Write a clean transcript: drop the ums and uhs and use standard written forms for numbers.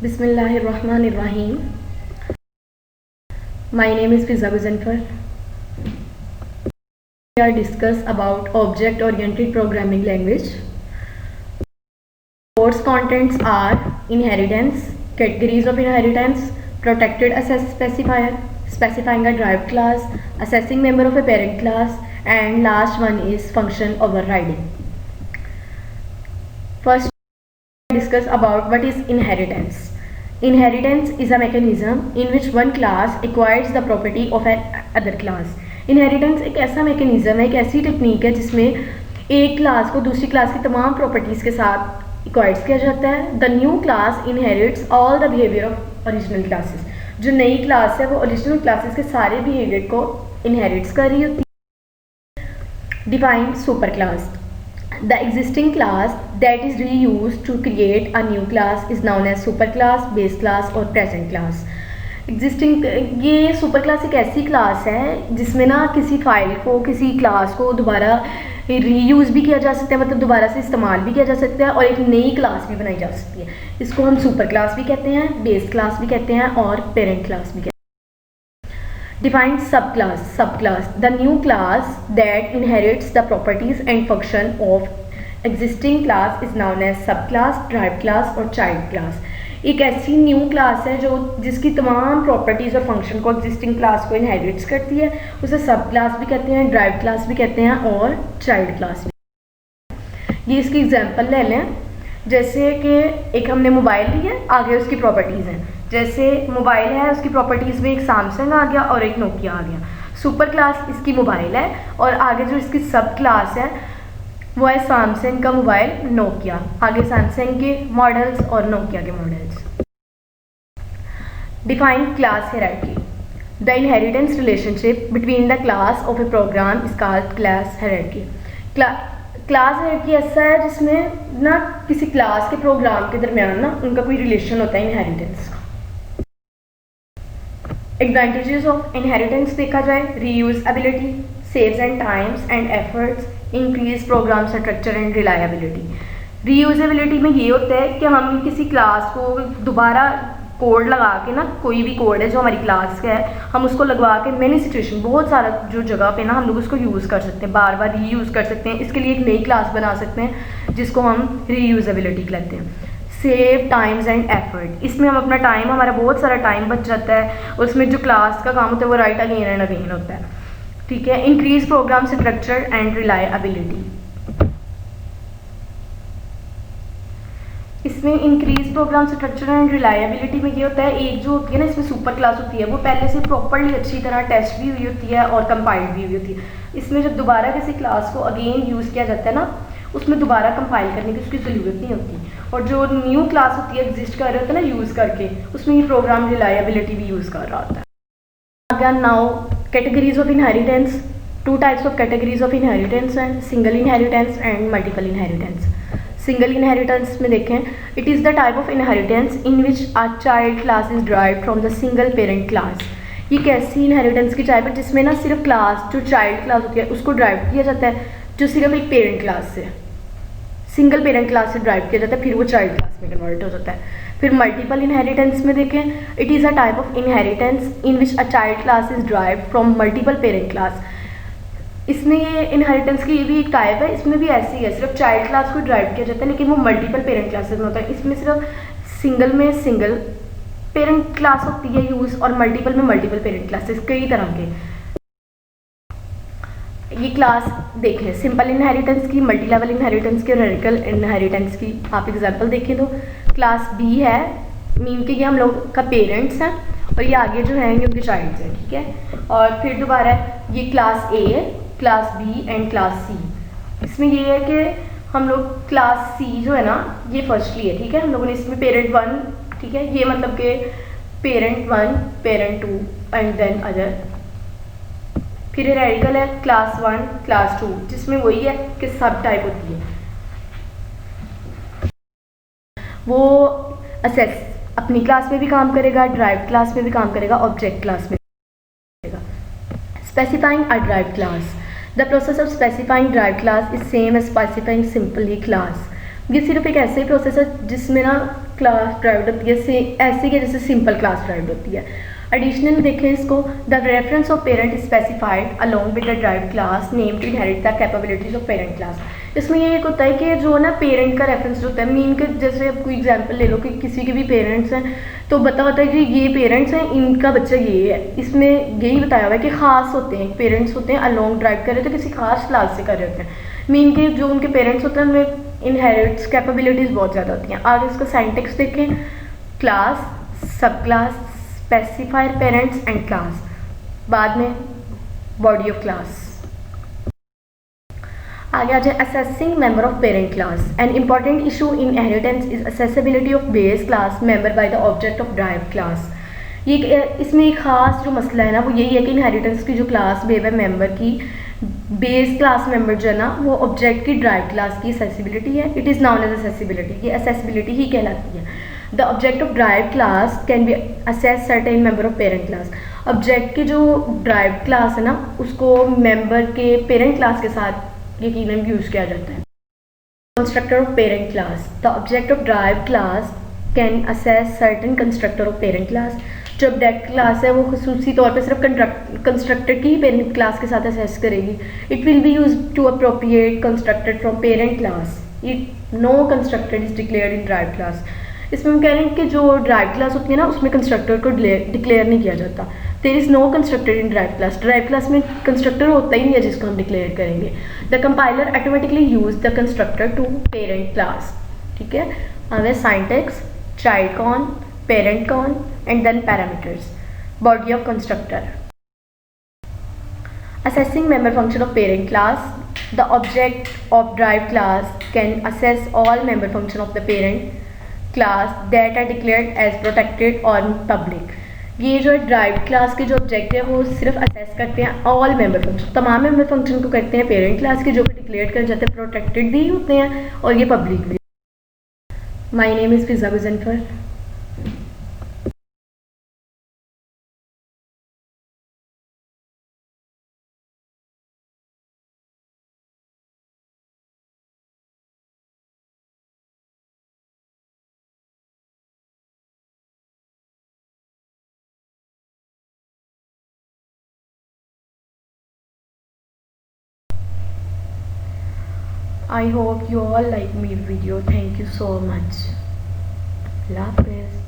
Bismillahirrahmanirrahim. My name is Fiza Guzanfar. We are discuss about object-oriented programming language. Course contents are inheritance, categories of inheritance, protected access specifier, specifying a derived class, assessing member of a parent class, and last one is function overriding. First, discuss about what is inheritance. Inheritance is a mechanism in which one class acquires the property of an other class. Inheritance एक ऐसा mechanism है, एक ऐसी technique है जिसमें एक class को दूसरी क्लास की तमाम प्रॉपर्टीज़ के साथ एक्वायर्स किया जाता है. The new class inherits all the behaviour of original classes. जो नई क्लास है वो ओरिजिनल क्लासेस के सारे बिहेवियर को इनहेरिट्स कर रही होती है. Define super class. The existing class that is reused to create a new class is known as superclass, base class और present class. Existing ये सुपर क्लास एक ऐसी क्लास है जिसमें ना किसी फाइल को, किसी क्लास को दोबारा रीयूज़ भी किया जा सकता है, मतलब दोबारा से इस्तेमाल भी किया जा सकता है और एक नई क्लास भी बनाई जा सकती है. इसको हम सुपर क्लास भी कहते हैं, बेस क्लास भी कहते हैं और पेरेंट क्लास भी कहते हैं. Define subclass. Subclass, the new class that inherits the properties and function of existing class is known as subclass, derived class और child class. एक ऐसी न्यू क्लास है जो जिसकी तमाम प्रॉपर्टीज़ और फंक्शन को एग्जिस्टिंग क्लास को इनहेरिट्स करती है. उसे सब क्लास भी कहते हैं, ड्राइव क्लास भी कहते हैं और चाइल्ड क्लास भी. ये इसकी एग्जांपल ले लें. जैसे कि एक हमने मोबाइल लिया, आगे उसकी प्रॉपर्टीज़ हैं. जैसे मोबाइल है, उसकी प्रॉपर्टीज़ में एक सैमसंग आ गया और एक नोकिया आ गया. सुपर क्लास इसकी मोबाइल है और आगे जो इसकी सब क्लास है वो है सैमसंग का मोबाइल, नोकिया. आगे सैमसंग के मॉडल्स और नोकिया के models. Define class hierarchy. The inheritance relationship between the class of a program is called class hierarchy. Class hierarchy ऐसा है जिसमें ना किसी क्लास के प्रोग्राम के दरमियान ना उनका कोई रिलेशन होता है इनहेरिटेंस का. एडवांटेजेस ऑफ इनहेरिटेंस देखा जाए, reusability, saves and times and efforts, increase program structure and reliability. Reusability में ये होता है कि हम किसी क्लास को दोबारा कोड लगा के ना, कोई भी कोड है जो हमारी क्लास का है, हम उसको लगवा के मैनी सिचुएशन, बहुत सारा जो जगह पे ना हम लोग उसको यूज़ कर सकते हैं, बार बार रीयूज़ कर सकते हैं. इसके लिए एक नई क्लास बना सकते हैं जिसको हम रीयूजेबिलिटी कहते हैं. Save times and effort. इसमें हम अपना टाइम, हमारा बहुत सारा टाइम बच जाता है. उसमें जो क्लास का काम होता है वो राइट अगेन एंड अगेन होता है. ठीक है. Increase program structure and reliability. इसमें increase program structure and reliability में ये होता है, एक जो होती है ना इसमें सुपर क्लास होती है वो पहले से प्रॉपर्ली अच्छी तरह टेस्ट भी हुई होती है और कंपाइल्ड भी हुई होती है. इसमें जब दोबारा किसी क्लास को अगेन यूज़ किया जाता है ना, उसमें दोबारा कंपाइल करने की उसकी ज़रूरत नहीं होती. और जो न्यू क्लास होती है एग्जिस्ट कर रहे होते हैं ना यूज़ करके, उसमें ये प्रोग्राम रिलायबिलिटी भी यूज़ कर रहा होता है. Again now categories of inheritance. Two types of categories of inheritance हैं, single inheritance and multiple inheritance. Single inheritance में देखें, it is the type of inheritance in which a child class is derived from the single parent class. ये कैसी inheritance की type है जिसमें ना सिर्फ क्लास, जो चाइल्ड क्लास होती है उसको ड्राइव किया जाता है जो सिर्फ एक पेरेंट क्लास से, सिंगल पेरेंट क्लास से ड्राइव किया जाता है, फिर वो चाइल्ड क्लास में कन्वर्ट हो जाता है. फिर मल्टीपल इनहेरिटेंस में देखें, it is a type of inheritance in which a child class is derived from multiple parent class. इसमें ये इनहेरिटेंस की ये भी एक टाइप है. इसमें भी ऐसी है, सिर्फ चाइल्ड क्लास को ड्राइव किया जाता है लेकिन वो मल्टीपल पेरेंट क्लासेस में होता है. इसमें सिर्फ सिंगल में सिंगल पेरेंट क्लास होती है यूज़ और मल्टीपल में मल्टीपल पेरेंट क्लासेस, कई तरह के. ये क्लास देखें, सिंपल इनहेरिटेंस की, मल्टी लेवल इनहेरिटेंस की और हेरिकल इनहेरिटेंस की. आप एग्जांपल देखें तो क्लास बी है, मीन के ये हम लोग का पेरेंट्स हैं और ये आगे जो है ये उनके चाइल्ड्स हैं. ठीक है. और फिर दोबारा ये क्लास ए है, class B and class C. इसमें ये है कि हम लोग क्लास सी जो है ना ये फर्स्टली है. ठीक है. हम लोगों ने इसमें पेरेंट वन, ठीक है, ये मतलब कि parent one, parent two and then other. फिर हेरिकल है क्लास वन, क्लास टू, जिसमें वही है कि सब टाइप होती है. वो असेस अपनी क्लास में भी काम करेगा, ड्राइव क्लास में भी काम करेगा, ऑब्जेक्ट क्लास में भी करेगा. Specifying a drive class. The process of specifying derived class is same as specifying simply class. ये सिर्फ एक ऐसे ही प्रोसेस है जिसमें ना क्लास ड्राइव्ड होती है ऐसे के जैसे सिंपल क्लास ड्राइव्ड होती है। एडिशनल देखें इसको, the reference of parent specified along with the derived class name to inherit the capabilities of parent class. इसमें ये एक होता है कि जो ना पेरेंट का रेफरेंस होता है, मीन के जैसे अब कोई एग्जांपल ले लो कि किसी के भी पेरेंट्स हैं तो बता होता है कि ये पेरेंट्स हैं, इनका बच्चा ये है। इसमें यही बताया हुआ है कि खास होते हैं, पेरेंट्स होते हैं अलोंग ड्राइव कर रहे थे किसी खास क्लास से कर रहे होते हैं, मीन के जो उनके पेरेंट्स होते हैं उनमें इनहेरिट्स कैपेबिलिटीज़ बहुत ज़्यादा होती हैं। आगे इसका साइंटेक्स देखें, class, sub class, specifier parents and class, बाद में बॉडी ऑफ क्लास। आगे आ जाए accessing member of parent class. An important issue in inheritance is accessibility of base class member by the object of derived class. ये इसमें एक खास जो मसला है ना वो यही है कि इनहेरिटेंस की जो क्लास बेब है मेंबर की, बेस क्लास मेंबर जो है ना वो ऑब्जेक्ट की ड्राइव क्लास की असेसिबिलिटी है। It is known as accessibility, ये असेसिबिलिटी ही कहलाती है। The object of derived class can be assess certain member of parent class. Object की जो ड्राइव क्लास है ना उसको मेंबर के पेरेंट क्लास के साथ यकीनन यूज किया जाता है। Constructor of parent class, the object of derived class can assess certain constructor of parent class. जो ऑब्जेक्ट क्लास है वो खसूसी तौर पे सिर्फ कंस्ट्रक्टर की ही पेरेंट क्लास के साथ असेस करेगी। It will be use to appropriate constructed from parent class. It no constructed is declared in derive class. इसमें हम कह रहे हैं कि जो ड्राइव क्लास होती है ना उसमें कंस्ट्रक्टर को डिक्लेयर नहीं किया जाता। There is no constructor in derive class. Derive class में कंस्ट्रक्टर होता ही नहीं है जिसको हम डिक्लेयर करेंगे। The compiler automatically use the constructor to parent class. ठीक है, हमें syntax, child con, parent con and then parameters, body of constructor. Assessing member function of parent class, the object of drive class can assess all member function of the parent class that are declared as protected or public। ये जो drive class के जो object है वो सिर्फ assess करते हैं all member function, तमाम मेंबर फंक्शन को करते हैं पेरेंट क्लास के जो कि डिक्लेयर कर जाते हैं, प्रोटेक्टेड भी होते हैं और ये पब्लिक भी। My name is Fiza Ghazanfar. I hope you all like my video. Thank you so much. Allah Hafiz.